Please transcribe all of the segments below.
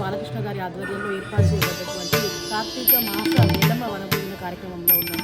బాలకృష్ణ గారి ఆధ్వర్యంలో ఏర్పాటు చేయబడ్డటువంటి కార్తీక మాస ఎల్లమ్మ వనభోజన కార్యక్రమంలో ఉన్నాము.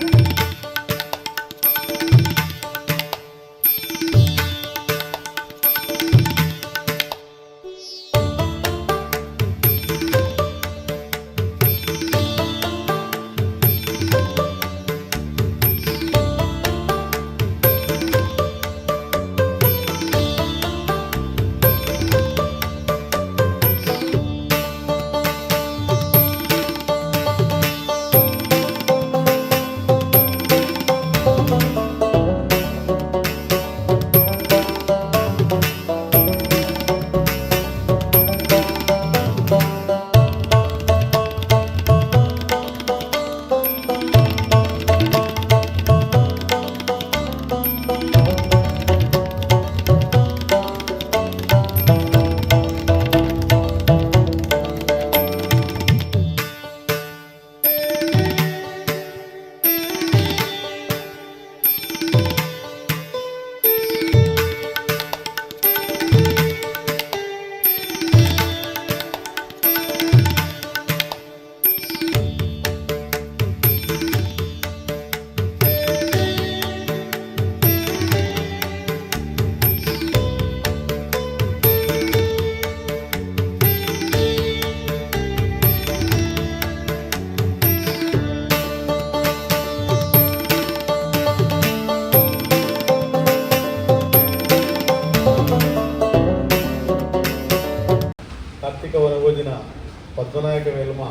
కార్తీక వనభోజన పద్మనాయక వేలమ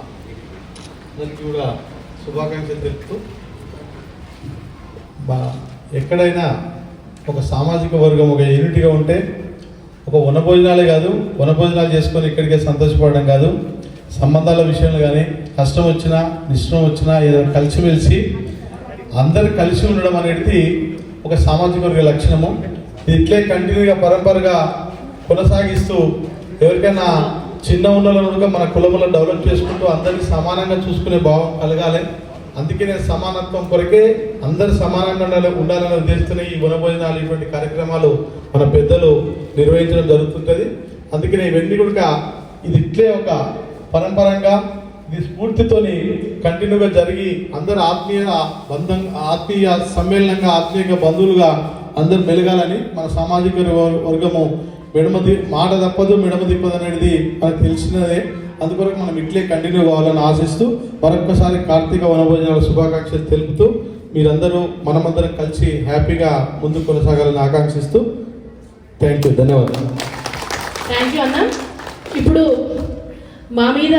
అందరికీ కూడా శుభాకాంక్షలు తెలుపుతూ, ఎక్కడైనా ఒక సామాజిక వర్గం ఒక యూనిట్గా ఉంటే ఒక వనభోజనాలే కాదు, వనభోజనాలు చేసుకొని ఇక్కడికే సంతోషపడడం కాదు, సంబంధాల విషయంలో కానీ కష్టం వచ్చినా నిష్టం వచ్చినా ఏదైనా కలిసిమెలిసి అందరు కలిసి ఉండడం అనేది ఒక సామాజిక వర్గ లక్షణము. ఇది ఇట్లే కంటిన్యూగా పరంపరగా కొనసాగిస్తూ ఎవరికైనా చిన్న ఉన్నలుగా మన కులములను డెవలప్ చేసుకుంటూ అందరినీ సమానంగా చూసుకునే భావం కలగాలి. అందుకే నేను సమానత్వం కొరకే అందరు సమానంగా ఉండాలని ఉద్దేశిస్తున్న ఈ వనభోజనాలు ఇటువంటి కార్యక్రమాలు మన పెద్దలు నిర్వహించడం జరుగుతుంటుంది. అందుకనే ఇవన్నీ కూడా ఇది ఇట్లే ఒక పరంపరంగా ఇది స్ఫూర్తితోని కంటిన్యూగా జరిగి అందరు ఆత్మీయ సమ్మేళనంగా ఆత్మీయ బంధువులుగా అందరు మెలగాలని మన సామాజిక వర్గము మాట తప్పదు మెడమ తిప్పదు అనేది మనకు తెలిసినదే. అందుకొరకు మనం ఇట్లే కంటిన్యూ కావాలని ఆశిస్తూ మరొక్కసారి కార్తీక వనభోజనాల శుభాకాంక్షలు తెలుపుతూ మీరందరూ మనమందరం కలిసి హ్యాపీగా ముందుకు కొనసాగాలని ఆకాంక్షిస్తూ థ్యాంక్ యూ, ధన్యవాదాలు. థ్యాంక్ యూ అన్న. ఇప్పుడు మా మీద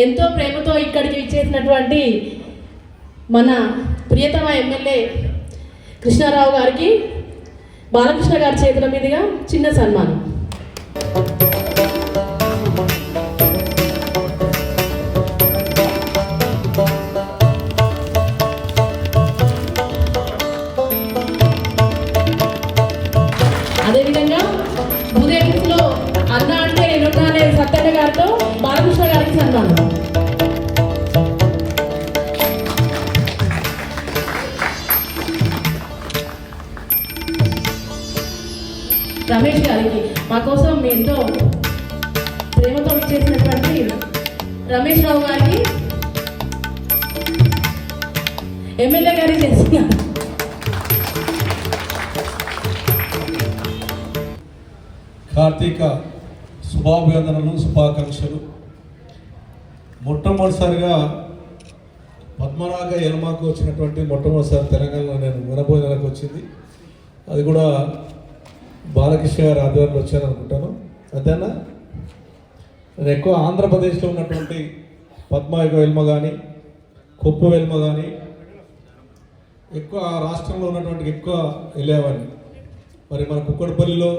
ఎంతో ప్రేమతో ఇక్కడికి ఇచ్చేసినటువంటి మన ప్రియతమ ఎమ్మెల్యే కృష్ణారావు గారికి బాలకృష్ణ గారి చేతుల మీదుగా చిన్న సన్మానం. అదేవిధంగా భూదేవిలో అన్న అంటే నేనున్నానే సత్యన్న గారితో బాలకృష్ణ గారికి సన్మానం. రమేష్ గారికి మా కోసం ఎంతో ప్రేమతో ఇచ్చేసినటువంటి రమేష్ రావు గారికి ఎమ్మెల్యే గారికి చేస్తున్నారు. కార్తీక శుభాభివందనలు, శుభాకాంక్షలు. మొట్టమొదటిసారిగా పద్మనాభ ఎలమాకు వచ్చినటువంటి మొట్టమొదటిసారి తెలంగాణలో నేను వనభోజనాలకు వచ్చింది. అది కూడా బాలకృష్ణ గారి ఆధ్వర్యంలో వచ్చాను అనుకుంటాను. అంతేనా? నేను ఎక్కువ ఆంధ్రప్రదేశ్లో ఉన్నటువంటి పద్మనాభ వెల్మ కానీ కొప్పు వెల్మ కానీ ఎక్కువ రాష్ట్రంలో ఉన్నటువంటి ఎక్కువ వెళ్ళేవాడిని. మరి మన కుక్కడపల్లిలో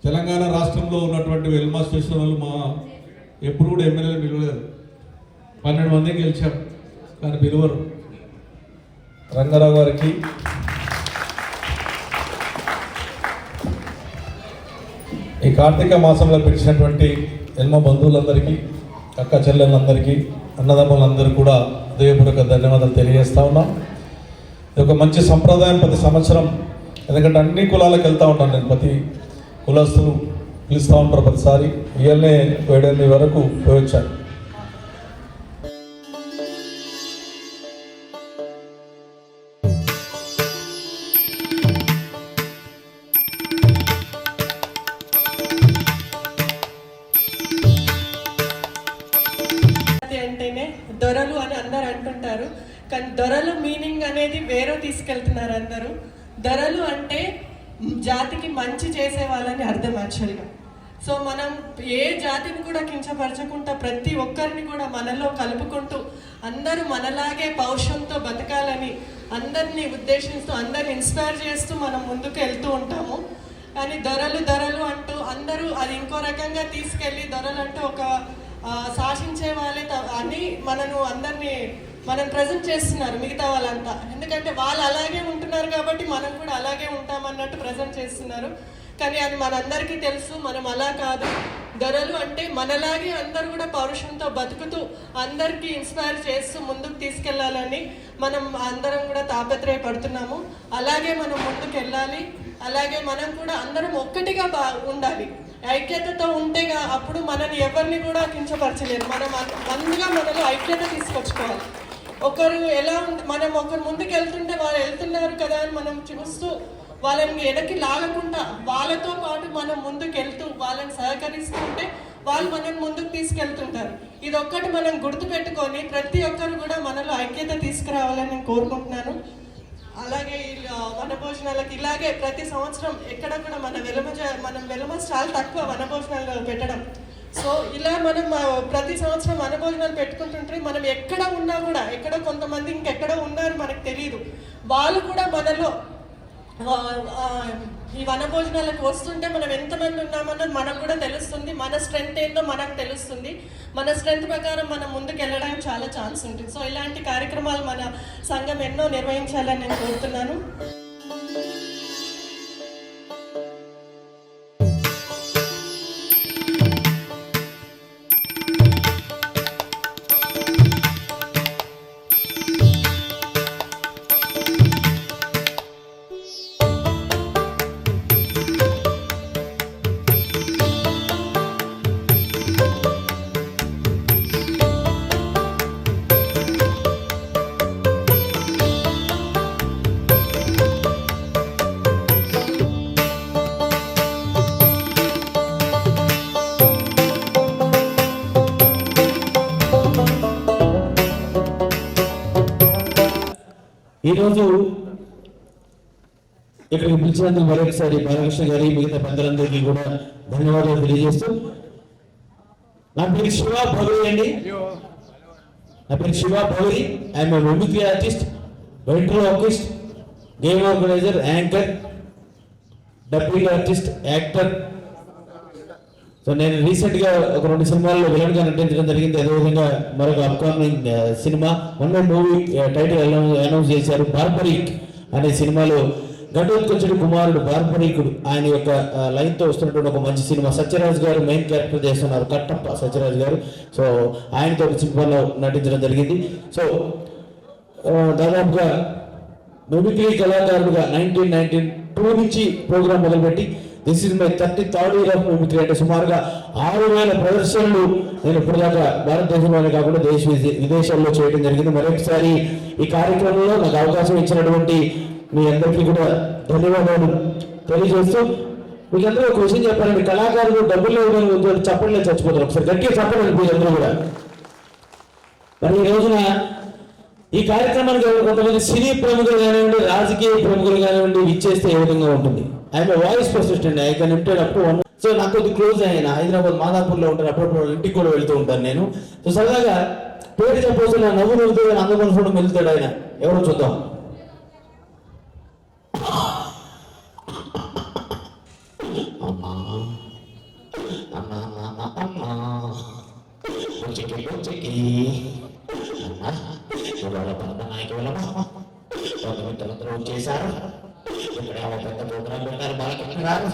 తెలంగాణ రాష్ట్రంలో ఉన్నటువంటి వెల్మా స్టేషన్ వాళ్ళు మా ఎప్పుడు కూడా ఎమ్మెల్యేలు పిలవలేదు. 12 మందికి గెలిచాం కానీ పిలువరు. రంగారావు గారికి ఈ కార్తీక మాసంలో పిలిచినటువంటి ఎల్మ బంధువులందరికీ, అక్క చెల్లెళ్ళందరికీ, అన్నదమ్ములందరికీ కూడా హృదయపూర్వక ధన్యవాదాలు తెలియజేస్తూ ఉన్నాం. ఇది ఒక మంచి సంప్రదాయం ప్రతి సంవత్సరం, ఎందుకంటే అన్ని కులాలకు వెళ్తూ ఉంటాను నేను. ప్రతి కులస్తులు పిలుస్తూ ఉంటారు ప్రతిసారి. ఇవాళనే 7 వరకు పోయి వచ్చాను. అంటేనే దొరలు అని అందరు అంటుంటారు, కానీ దొరలు మీనింగ్ అనేది వేరే తీసుకెళ్తున్నారు అందరూ. దొరలు అంటే జాతికి మంచి చేసే వాళ్ళని అర్థం యాక్చువల్గా. సో మనం ఏ జాతిని కూడా కించపరచకుండా ప్రతి ఒక్కరిని కూడా మనలో కలుపుకుంటూ అందరూ మనలాగే పౌరుషంతో బతకాలని అందరినీ ఉద్దేశిస్తూ అందరిని ఇన్స్పైర్ చేస్తూ మనం ముందుకు వెళ్తూ ఉంటాము. కానీ దొరలు అంటూ అందరూ అది ఇంకో రకంగా తీసుకెళ్ళి దొరలు అంటే ఒక శాసించే వాళ్ళే అని మనం ప్రజెంట్ చేస్తున్నారు మిగతా వాళ్ళంతా. ఎందుకంటే వాళ్ళు అలాగే ఉంటున్నారు కాబట్టి మనం కూడా అలాగే ఉంటామన్నట్టు ప్రజెంట్ చేస్తున్నారు. కానీ అది మనందరికీ తెలుసు, మనం అలా కాదు. దొరలు అంటే మనలాగే అందరూ కూడా పౌరుషంతో బతుకుతూ అందరికీ ఇన్స్పైర్ చేస్తూ ముందుకు తీసుకెళ్లాలని మనం అందరం కూడా తాపత్రయపడుతున్నాము. అలాగే మనం ముందుకు వెళ్ళాలి. అలాగే మనం కూడా అందరం ఒక్కటిగా ఉండాలి. ఐక్యతతో ఉంటేగా అప్పుడు మనని ఎవరిని కూడా కించపరచలేరు. మనం ముందుగా మనలో ఐక్యత తీసుకొచ్చుకోవాలి. ఒకరు ఎలా మనం ఒకరు ముందుకు వెళ్తుంటే వాళ్ళు వెళ్తున్నారు కదా అని మనం చూస్తూ వాళ్ళని వెనక్కి లాగకుండా వాళ్ళతో పాటు మనం ముందుకు వెళ్తూ వాళ్ళని సహకరిస్తూ ఉంటే వాళ్ళు మనని ముందుకు తీసుకెళ్తుంటారు. ఇది ఒక్కటి మనం గుర్తుపెట్టుకొని ప్రతి ఒక్కరు కూడా మనలో ఐక్యత తీసుకురావాలని నేను కోరుకుంటున్నాను. అలాగే వనభోజనాలకు ఇలాగే ప్రతి సంవత్సరం ఎక్కడ కూడా మనం వెలమ చాలా తక్కువ వనభోజనాలు పెట్టడం. సో ఇలా మనం ప్రతి సంవత్సరం వనభోజనాలు పెట్టుకుంటుంటే మనం ఎక్కడ ఉన్నా కూడా ఎక్కడో కొంతమంది ఇంకెక్కడో ఉన్నారు మనకు తెలియదు, వాళ్ళు కూడా మనలో ఈ వనభోజనాలకు వస్తుంటే మనం ఎంతమంది ఉన్నామన్నది మనకు కూడా తెలుస్తుంది. మన స్ట్రెంగ్త్ ఏంటో మనకు తెలుస్తుంది. మన స్ట్రెంగ్త్ ప్రకారం మనం ముందుకు వెళ్ళడానికి చాలా ఛాన్స్ ఉంటుంది. సో ఇలాంటి కార్యక్రమాలు మన సంఘం ఎన్నో నిర్వహించాలని నేను కోరుతున్నాను. ఈరోజు ఇక్కడికి పిలిచినందుకు మరొకసారి బాలకృష్ణ గారి మిగతా పెద్దలందరికీ కూడా ధన్యవాదాలు తెలియజేస్తూ, నా పేరు శివ భగవరి అండి. నా పేరు Shiva Bhagavari. I'm a mimicry artist, ventriloquist, game organiser, anchor, dubbing artist, actor. So నేను రీసెంట్గా ఒక 2 సినిమాల్లో విలన్గా నటించడం జరిగింది. అదేవిధంగా మరొక upcoming cinema one movie title announce చేశారు. బార్బరిక్ అనే సినిమాలో ఘటోత్కచుడి కుమారుడు బార్బరీకుడు ఆయన యొక్క లైన్తో వస్తున్నటువంటి ఒక మంచి సినిమా. సత్యరాజ్ గారు మెయిన్ క్యారెక్టర్ చేస్తున్నారు, కట్టప్ప సత్యరాజ్ గారు. సో ఆయనతో ఒక సినిమాలో నటించడం జరిగింది. సో దాదాపుగా మిమిక్రీ కళాకారుడుగా 1992 నుంచి ప్రోగ్రాం మొదలుపెట్టి this is my 33rd year of mimicry అంటే సుమారుగా 6000 ప్రదర్శనలు నేను ఇప్పటిదాకా భారతదేశంలోనే కాకుండా విదేశాల్లో చేయడం జరిగింది. మరొకసారి ఈ కార్యక్రమంలో నాకు అవకాశం ఇచ్చినటువంటి మీ అందరికీ కూడా ధన్యవాదాలు తెలియజేస్తూ, మీకు అందరూ ఒక విషయం చెప్పాలండి. కళాకారులు డబ్బులు చప్పట్లేదు చచ్చిపోతారు. ఒకసారి గట్టిగా చెప్పండి మీరు అందరూ కూడా. మరి ఈ రోజున ఈ కార్యక్రమానికి కొంతమంది సినీ ప్రముఖులు కానివ్వండి, రాజకీయ ప్రముఖులు కానివ్వండి ఇచ్చేస్తే ఏ విధంగా ఉంటుంది. ఆయన వాయిస్ పర్సిస్ట్ అండి, I can intend up to 1. So నాకు కొద్ది క్లోజ్ అయిన హైదరాబాద్ మాదాపూర్లో ఉంటారు, అప్పుడప్పుడు ఇంటికి కూడా వెళ్తూ ఉంటాను నేను. సో సరదాగా పేరు చెప్పవచ్చు, నా నవ్వు నవ్వుతూ అందరం చూడడం వెళ్తాడు ఆయన. ఎవరో చూద్దాం. చేశారు ఇక్కడ పెద్ద ప్రోగ్రాం పెట్టారు బాలకృష్ణ గారు.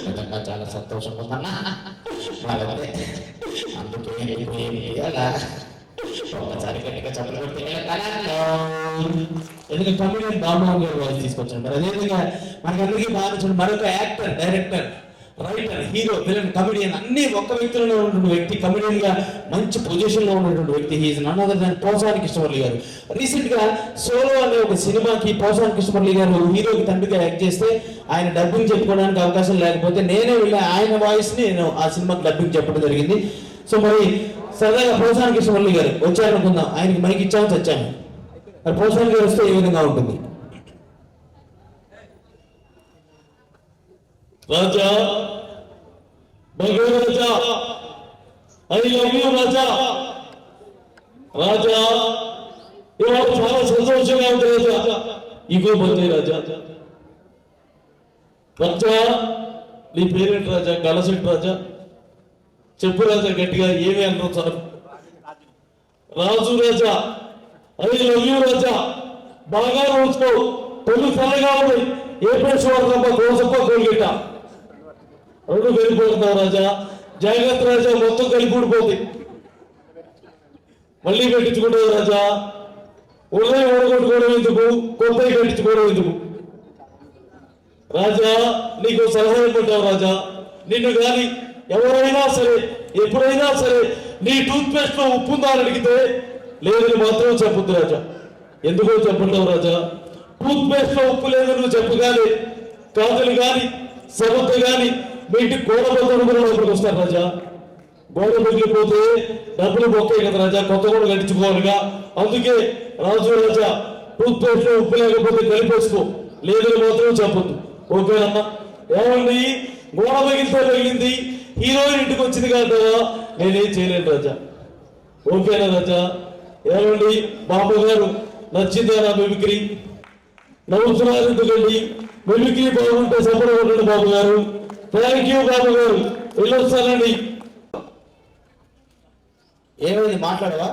నిజంగా చాలా సంతోషంగా ఉందన్నా. వాళ్ళంటే అందుకే ఒకసారి గట్టిగా చెప్పలు పెట్టి ఎందుకంటే కమిడియన్ బాబు గారు వాయిస్ తీసుకొచ్చారు. మరి అదేవిధంగా మనకందరికీ బాగా నచ్చిన మరొక actor, director writer, hero, villain, comedian అన్ని ఒక్క వ్యక్తిలోనే ఉన్నటువంటి వ్యక్తి, కమెడియన్ గా మంచి పొజిషన్ లో ఉన్నటువంటి వ్యక్తి. He is none other than Posani Krishnamurali garu. Recent గా సోలో అనే ఒక సినిమాకి పోసాని కృష్ణమురళి గారు హీరోకి తండ్రిగా యాక్ట్ చేస్తే ఆయన డబ్బింగ్ చెప్పుకోవడానికి అవకాశం లేకపోతే నేనే వెళ్ళి ఆయన వాయిస్ ని నేను ఆ సినిమాకి డబ్బింగ్ చెప్పడం జరిగింది. సో మరి సరదాగా పోసాని కృష్ణమురళి గారు వచ్చారనుకుందాం, ఆయనకి మైక్ ఇచ్చాము తెచ్చాము. మరి పోసాని గారు వస్తే ఏ విధంగా ఉంటుంది? రాజా, భగవరాజా, ఐ లవ్ యూ రాజా. రాజా, ఇవాళ చాలా సంతోషంగా ఉంది రాజా. ఇగో పోతే రాజా. రాజా, నీ పేరేంటి రాజా? కలశెట్టి రాజా. చెప్పు రాజా గట్టిగా, ఏమి అంటారు sir? Raju Raja, I love you Raja. బాగా రోజుకో, తొలి సరగా ఉంది. ఏ పేరు వాడతామా? కోసప్ప కోల్గెట్ట రెండు వెళ్ళిపోతున్నావు రాజా. జాగ్రత్త రాజా, మొత్తం కలిపూడిపోతుంది. మళ్ళీ పెట్టించుకుంటావు రాజా. ఉదయం ఓడగొట్టుకోవడం ఎందుకు, కొత్తవి కట్టించుకోవడం ఎందుకు? రాజా, నీకు సలహా ఇవ్వమంటావు రాజా. నిన్ను కానీ ఎవరైనా సరే ఎప్పుడైనా సరే నీ టూత్ పేస్ట్ లో ఉప్పు ఉందా అని అడిగితే లేదని మాత్రం చెప్పొద్దు రాజా. ఎందుకో చెప్పంటావు రాజా. టూత్ పేస్ట్ లో ఉప్పు లేదని నువ్వు చెప్పు కానీ కాదులు కానీ సబద్ద కానీ మీ ఇంటి గోడ బద్దలు కూడా లోపలికి వస్తారు రాజా. గోడ మిగిలిపోతే డబ్బులు బొక్కాయి కదా రాజా, కొత్త కూడా కట్టించుకోవాలిగా. అందుకే రాజు రాజా, టూత్ పేస్ట్ లో ఉప్పు లేకపోతే కలిపేసుకో, లేదని మాత్రం చెప్పొద్దు. ఓకేనమ్మా? ఏమండి, గోడ మిగిలితే మిగిలింది, హీరోయిన్ ఇంటికి వచ్చింది కదా, నేనేం చేయలేను రాజా. ఓకేనా రాజా? ఏమండి బాబు గారు, నచ్చిందా నా మిమిక్రీ? నవ్వుతున్నారు ఎందుకండి? మిమిక్రీ బాగుంటే సపోర్ట్ కొట్టండి బాబు గారు. థ్యాంక్ యూ బాబు గారు, వెళ్ళొస్తానండి. ఏమైంది? మాట్లాడవా?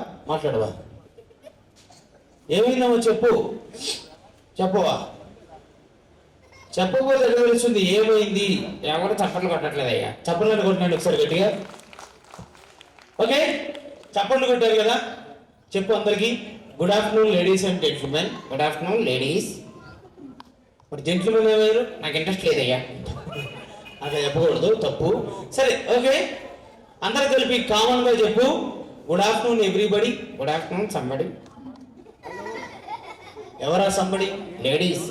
ఏమైందేమో చెప్పు. చెప్పవా? చెప్పకపోతే ఎక్కడ తెలుస్తుంది ఏమైంది? ఎవరు చప్పట్లు కొట్టట్లేదయ్యా. చప్పట్లు కొట్టినాడు ఒకసారి గట్టిగా. ఓకే, చప్పట్లు కొట్టారు కదా. చెప్పు అందరికి. Good afternoon ladies and gentlemen. Good afternoon ladies. మరి జెంట్మెన్ ఏమయ్యారు? నాకు ఇంట్రెస్ట్ లేదయ్యా. అట్లా చెప్పకూడదు, తప్పు. సరే ఓకే, అందరు కలిపి కామన్ గా చెప్పు. Good afternoon everybody. Good afternoon somebody. ఎవరా సంబడి? లేడీస్.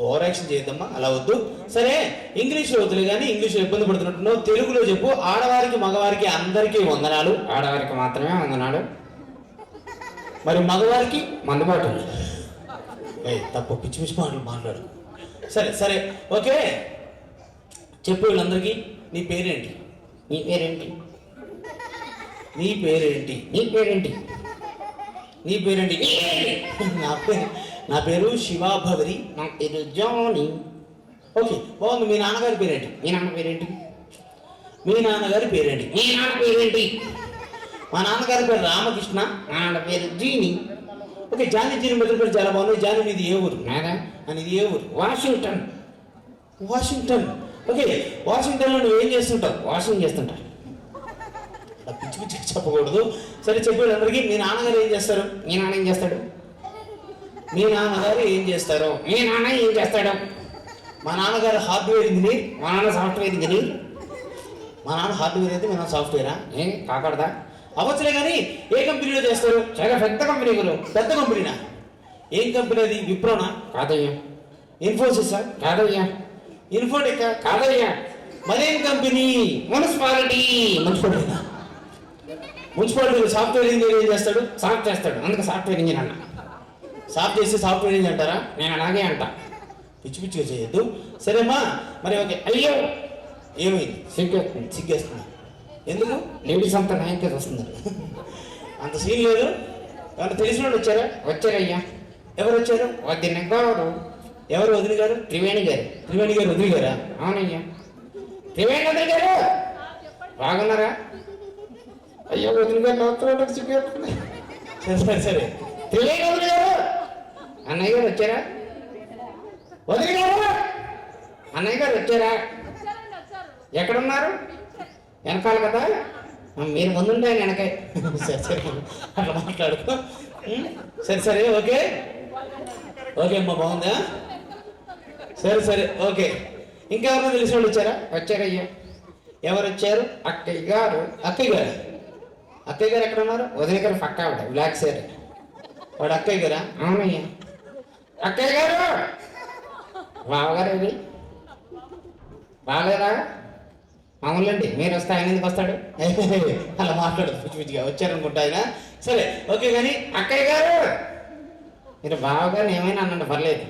ఓవర్ యాక్షన్ చేయద్దమ్మా, అలా వద్దు. సరే, ఇంగ్లీష్లో వద్దులే కానీ, ఇంగ్లీష్లో ఇబ్బంది పడుతున్నట్టున్నావు. తెలుగులో చెప్పు. ఆడవారికి మగవారికి అందరికీ వందనాలు. ఆడవారికి మాత్రమే వందనాలు. మరి మగవారికి మందుబాటు. తప్పు, పిచ్చి మాటలు మాట్లాడు. సరే ఓకే, చెప్పు వీళ్ళందరికీ. నీ పేరేంటి? నా పేరు శివాభవరి. నా పేరు జానీ. ఓకే, బాగుంది. మీ నాన్నగారి పేరేంటి? మీ నాన్న పేరేంటి? మా నాన్నగారి పేరు రామకృష్ణ. మా నాన్న పేరు జీని. ఓకే, జానీ జీని మొదలు పేరు చాలా బాగుంది. జానీ నీది ఏ ఊరు? నీది ఏ ఊరు? వాషింగ్టన్. ఓకే, వాషింగ్టన్లో నువ్వు ఏం చేస్తుంటావు? వాషింగ్ చేస్తుంటా. పిచ్చి చెప్పకూడదు. సరే చెప్పు అందరికీ. మీ నాన్నగారు ఏం చేస్తారు? మీ నాన్న ఏం చేస్తాడు? మీ నాన్నగారు ఏం చేస్తారు? మీ నాన్న ఏం చేస్తాడు? మా నాన్నగారు హార్డ్వేర్ ఇంజనీర్. మా నాన్న సాఫ్ట్వేర్ ఇంజనీర్. మా నాన్న హార్డ్వేర్ అయితే మీ నాన్న సాఫ్ట్వేరా? ఏం కాకూడదా? అవ్వచ్చులే కానీ ఏ కంపెనీలో చేస్తారు? చాలా పెద్ద కంపెనీలో. పెద్ద కంపెనీనా? ఏం కంపెనీ అది? విప్రోనా? కాదయ్యా. ఇన్ఫోసిసా? కాదయ్యా. ఇన్ఫోటెక్? కాదయ్యా. మరేం కంపెనీ? మున్సిపాలిటీలో సాఫ్ట్వేర్ ఇంజనీర్ ఏం చేస్తాడు? సాఫ్ట్ చేస్తాడు, అందుకే సాఫ్ట్వేర్ ఇంజనీర్ అన్న. సాఫ్ట్ చేస్తే సాఫ్ట్వేర్ ఇంజనీర్ అంటారా? నేను అలాగే అంట. పిచ్చిగా చేయొద్దు. సరేమ్మా, మరి ఓకే. అయ్యో, ఏమైంది? సిగ్గేస్తుంది. ఎందుకు? లేడీస్ అంతా నాయకే వస్తున్నారు. అంత సీన్ లేదు. ఎవరు తెలిసిన వాళ్ళు వచ్చారయ్యా. ఎవరు వచ్చారు? ఎవరు వదిలి గారు? త్రివేణి గారు వదిలి గారా? అవునయ్యా. త్రివేణి వదిలి గారు బాగున్నారా? అయ్యో వదిలి గారు సరే. త్రివేణి వదిలి గారు, అన్నయ్య గారు వచ్చారా? వదిలి గారు, అన్నయ్య గారు వచ్చారా? ఎక్కడున్నారు? వెనకాల కదా. మీరు ముందుంటే ఆయన వెనకాయ. సరే అట్లా మాట్లాడుకో. సరే ఓకే అమ్మా, బాగుందా? సరే ఓకే. ఇంకెవరైనా తెలిసిన వాళ్ళు వచ్చారా? వచ్చారయ్యా. ఎవరు వచ్చారు? అక్కయ్య గారు. అక్కయ్య గారు ఎక్కడ ఉన్నారు? వదిన గారు పక్క ఆవిడ బ్లాక్ సైడ్. వాడు అక్కయ్య గారా? అవునయ్యా. అక్కయ్య గారు బావగారు ఇది బావగారా? మామూలండి, మీరు వస్తే ఆయన ఎందుకు వస్తాడు? అలా మాట్లాడదు పిచ్చి పిచ్చిగా. వచ్చారనుకుంటా ఆయన. సరే ఓకే, కానీ అక్కయ్య గారు మీరు బావగారిని ఏమైనా అనండి పర్లేదు.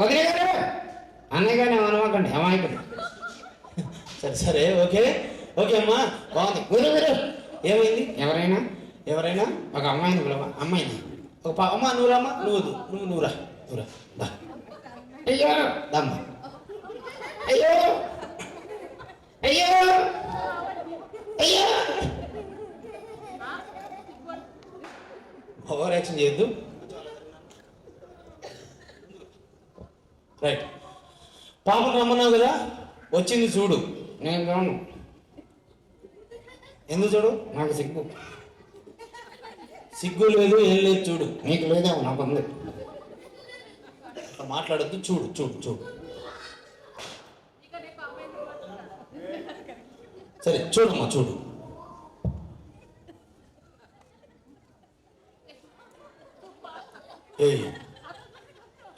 వదిన గారు అన్నయ్య గారిని ఏమనమాకండి, ఏమాయకండి. సరే ఓకే అమ్మా, బాగుంది. గురు ఏమైంది? ఎవరైనా ఒక అమ్మాయిని పిలవా. అమ్మాయిని ఒక అమ్మ నువ్వు రామ్మా. నువ్వురా దా. అయ్యో దమ్మా. అయ్యో ఓవర్ యాక్షన్ చేయొద్దు. రైట్. పాప రమ్మన్నావు కదా, వచ్చింది చూడు. నేను రాను. ఎందుకు చూడు? నాకు సిగ్గు లేదు, ఏం లేదు. చూడు. నీకు లేదా? నాకు ఉంది. మాట్లాడద్దు. చూడు. సరే చూడమ్మా, చూడు.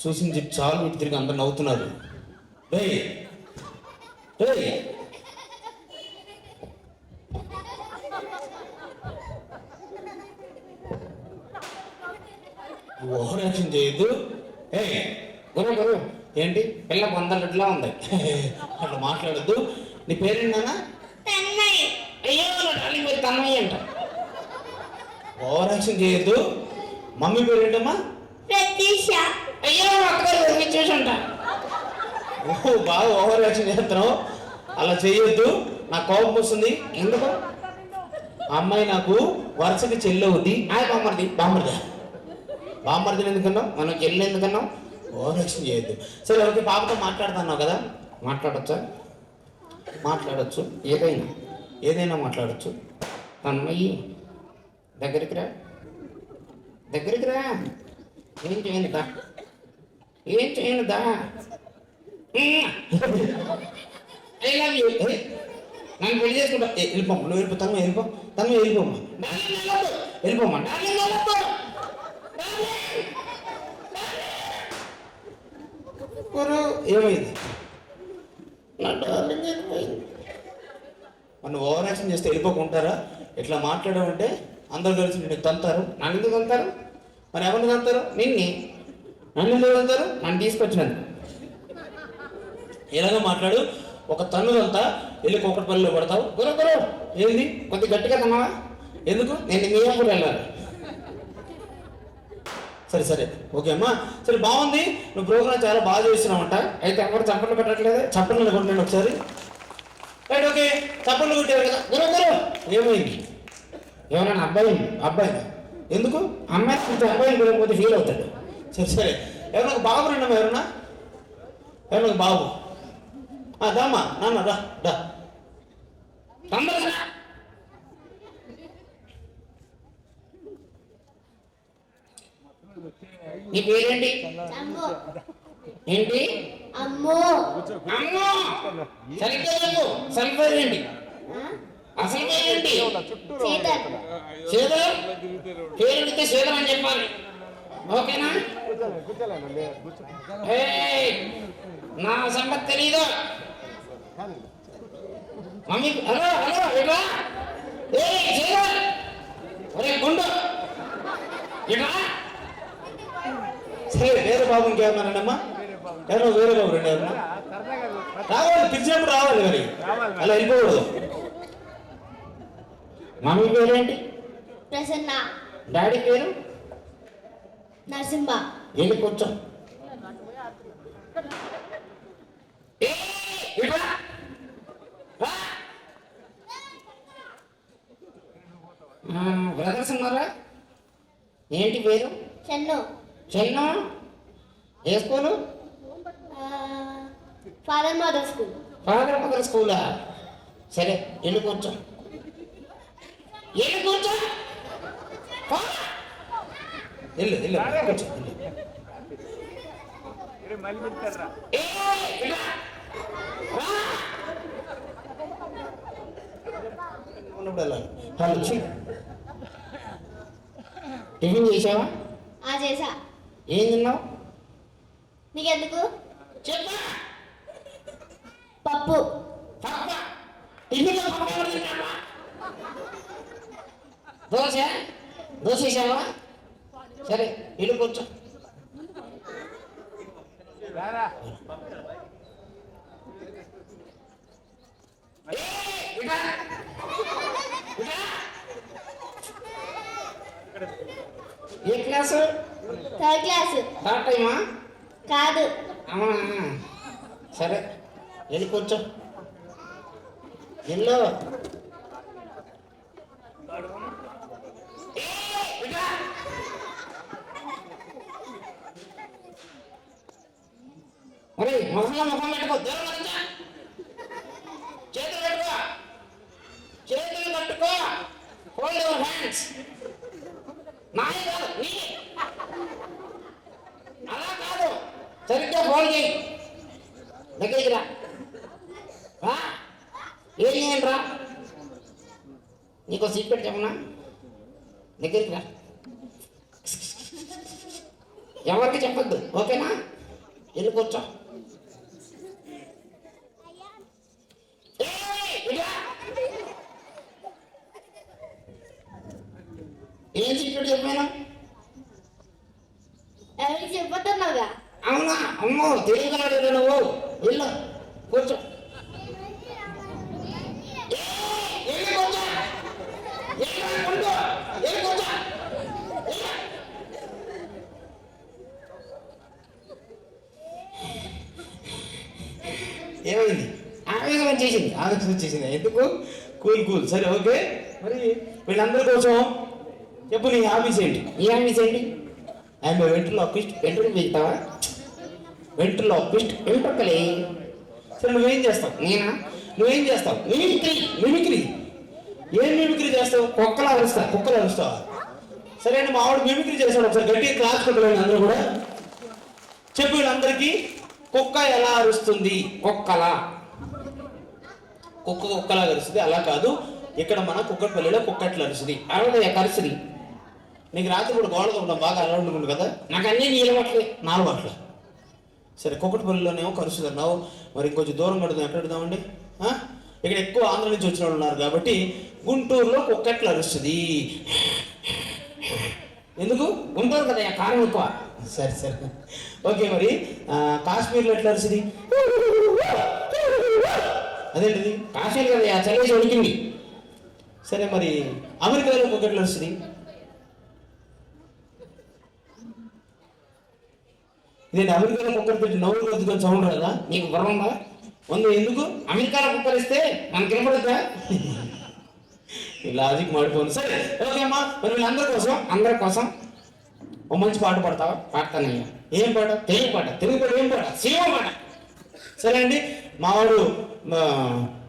చూసింది చాలు, ఇటు తిరిగి అందరు నవ్వుతున్నారు. ఓవర్ యాక్షన్ చేయొద్దు. గురు ఏంటి పిల్ల పొందలట్లా ఉంది. అట్లా మాట్లాడద్దు. నీ పేరేంటన్నా? అయ్యో డార్లింగ్ పేరు తన్మయ్య అంట. ఓవర్ యాక్షన్ చేయొద్దు. మమ్మీ పేరు ఏంటమ్మా? అయ్యో అక్కగారు చూసంట. ఓహో బాగా ఓవర్ యాక్షన్ చేస్తున్నావు. అలా చేయొద్దు, నాకు కోపం వస్తుంది. ఎందుకు? అమ్మాయి నాకు వరుసకి చెల్లి అవుద్ది. బామ్మర్దిని ఎందుకన్నావు? మనం చెల్లి ఎందుకన్నావు? ఓవర్ యాక్షన్ చేయొద్దు. సరే ఓకే, పాపతో మాట్లాడుతున్నావు కదా, మాట్లాడచ్చు. ఏదైనా మాట్లాడచ్చు. తన్మయ్యి దగ్గరికి రా. ఏం చేయను దా. నన్ను పెళ్లి చేసుకుంటా. వెళ్ళిపోమ్మా, నువ్వు వెళ్ళిపోతాను. వెళ్ళిపోమ్మా. ఏమైంది? నా డార్లింగ్ ఏమైంది? మనం ఓవర్ యాక్షన్ చేస్తే వెళ్ళిపోకుంటారా? ఇట్లా మాట్లాడామంటే అందరూ కలిసి నిన్ను తంతారు. నన్ను ఎందుకు తంతారు? మరి ఎవరిని తంతారు? నన్ను ఎందుకు తంతారు? నన్ను తీసుకొచ్చినందుకు. ఎలాగో మాట్లాడు. ఒక తన్నులంతా వెళ్ళి కోకటపల్లిలో పడతావు. గురు ఏంది? కొద్ది గట్టిగా తన్నావా? ఎందుకు? నేను మియాపూర్ వెళ్ళాలి. సరే ఓకే అమ్మా. సరే బాగుంది, నువ్వు ప్రోగ్రామ్ చాలా బాగా చేస్తున్నావంట. అయితే ఎవరు చప్పట్లు పెట్టట్లేదు? చప్పట్లు కొట్టినాను ఒకసారి. రైట్ ఓకే, చప్పట్లు కొట్టారు కదా. గురు ఏమైంది? ఎవరైనా అబ్బాయి ఎందుకు? అమ్మాయి కొంచెం అబ్బాయిని పిలవకపోతే ఫీల్ అవుతాడు. సరే ఎవరైనా ఒక బాబు రండి. ఎవరైనా ఒక బాబు. దామ్మా నాన్న దా. నీ పేరేంటి? ఏంటి? అమ్మో. సరిగ్గా చెప్పు. అసలు పేరేంటి? శ్రీధర్. పేరుడితే శ్రీధర్ అని చెప్పాలి. ఓకేనా? నా సంగతి తెలీదు. మమ్మీ హలో ఇట్లా. శ్రీధర్ ఒరే గుండు ఇట్లా. సరే వేరే బాబు ఇంకేమన్నానమ్మా? ఎవరో వేరే బాబు రెండు ఎవరన్నా రావాలి, పిలిచినప్పుడు రావాలి. మరి అలా వెళ్ళిపోకూడదు. మమ్మీ పేరేంటి? ప్రసన్న. డాడీ పేరు? నరసింహ. వెళ్ళి కూర్చో. బ్రదర్స్ ఉన్నారా? ఏంటి పేరు? చెన్ను. ఏ స్కూలు? ఫాదర్ మదర్ స్కూలా? సరే వెళ్ళి కూర్చో. ఉన్నప్పుడు వెళ్ళాలి. హలో టిఫిన్ చేసావా? చేసా. ఏం తిన్నావు? నీకెందుకు? చెప్పా. పప్పు. టిఫిన్లో పప్పు ఎవరు తిన్నావా? దోశ వేసావా? సరే ఇల్లు కూర్చో. ఏ క్లాసు? Third class. థర్డ్ టైమా? కాదు. అవునా, సరే వెళ్ళి కూర్చో. ఎల్లో ఒరే ముఖంలో ముఖం పెట్టుకో. దూరం నుంచా. చేతులు పెట్టుకో. చేతులు పట్టుకో. Hold your hands. నాయ కాదు నీ. అలా కాదు, సరిగ్గా హోల్డ్ చేయి. దగ్గరికి రా. ఏం చేయండి రా. నీకో సీక్రెట్ చెప్పనా? దగ్గరికి రా. ఎవరికి చెప్పొద్దు, ఓకేనా? వెళ్ళి కూర్చో. ఏం సీక్రెట్ చెప్పాను? ఎవరికి చెప్పొద్దన్నావుగా. అవునా? అమ్మో తెలియగలడు నువ్వు. వెళ్ళు కూర్చో. ఏమైంది? ఆవేశం వచ్చేసింది. ఎందుకు? కూల్ సరే ఓకే. మరి వీళ్ళందరి కోసం చెప్పు, నీ హాబీస్ ఏంటి? ఈ హాబీస్ ఏంటి? ఐఎమ్ వెంట్రులోక్విస్ట్. వెంట్రుకలు పెంచుతావా? వెంట్రులోక్విస్ట్, వెంట్రుకలే. సరే నువ్వేం చేస్తావు? నేనా? నువ్వేం చేస్తావు? మిమిక్రీ. ఏం మిమిక్రీ చేస్తావు? కుక్కలు అరుస్తావా? సరే అండి, మా ఆవిడ మిమిక్రీ చేస్తాడు. ఒకసారి గట్టిగా క్లాస్ కొట్టలేదు అందరూ కూడా. చెప్పు వీళ్ళందరికీ, కుక్క ఎలా అరుస్తుంది? కుక్కలా అరుస్తుంది. అలా కాదు, ఇక్కడ మన కుక్కట్పల్లిలో కుక్కట్లు అరుస్తుంది. అరవై కరుస్తుంది. నీకు రాత్రి కూడా గోడ ఉండడం బాగా అలవాటు కదా. నాకు అన్నీ నీ అలవాట్లే. సరే కుక్కట్పల్లిలోనేమో కరుస్తుంది అన్నావు. మరి ఇంకొంచెం దూరం పడుతుంది, ఎక్కడ పెడదామండి? ఇక్కడ ఎక్కువ ఆంధ్ర నుంచి వచ్చిన వాళ్ళు ఉన్నారు కాబట్టి గుంటూరులో కుక్కట్లు అరుస్తుంది. ఎందుకు? గుంటూరు కదా, కారం ఎక్కువ. సరే ఓకే. మరి కాశ్మీర్లో ఎట్లా అరుస్తుంది? అదేంటిది? కాశ్మీర్ కదా, చలిసి ఉడికింది. సరే మరి అమెరికాలో కుక్కట్లు అరుస్తుంది? నేను అమెరికాలో కుక్కర్ పెట్టి నవ్వులు కొద్దిగా సౌండ్ కదా. నీకు బుర్రందా? ఉంది. ఎందుకు? అమెరికాలో కుక్కర్ ఇస్తే మనకి వినపడుద్దా? ఈ లాజిక్ మాడిపోను. సరే ఓకే అమ్మా. మరి వీళ్ళందరి కోసం ఓ మంచి పాట పాడతావా? పాడతానయ్యా. ఏం పాట? తెలుగు పాట. ఏం పాట? సినిమా పాట. సరే అండి, మావాడు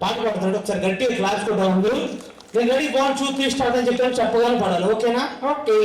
పాట పాడుతున్నాడు. ఒకసారి గట్టిగా క్లాస్ కొట్టాలి. నేను రెడీ 1 2 3 స్టార్ట్ అని చెప్పాను. చెప్పగానే పాడాలి, ఓకేనా? ఓకే.